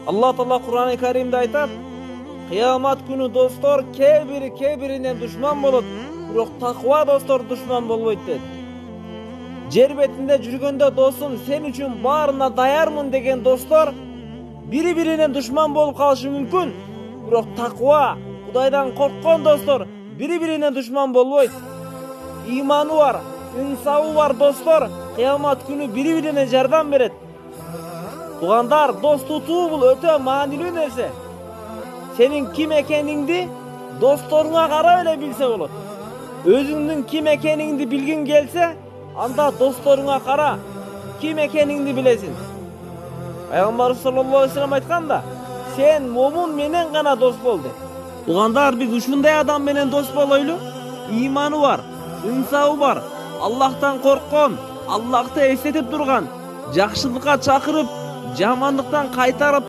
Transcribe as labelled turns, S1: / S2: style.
S1: Алла Таала Кур'ан-ы Каримде айтат: "Кыямат күнү достор кээ биринен душман болот, бирок таква достор душман болбойт" дейт. Жер бетинде жүргөндө досум сен үчүн баарына даярмын деген достор бири-биринен душман болуп калышы мүмкүн, бирок таква, Кудайдан корккон достор бири-биринен душман болбойт. Иманы бар, инсабы бар достор кыямат күнү бири-бирине жардам берет. Туугандар, дос тутуу бул өтө маанилүү нерсе. Сенин ким экениңди досторуңа карап эле билсе болот. Өзүңдүн ким экениңди билгиң келсе, анда досторуңа кара, ким экениңди билесиң. Пайгамбарыбыз саллаллаху алейхи вассалам айтканда, сен момун менен гана дос бол деп. Туугандар, биз ушундай адам менен дос болойлу. Иманы бар, инсабы бар, Аллахтан корккон, Аллахты эстетип турган, жакшылыкка чакырып, жамандыктан кайтарып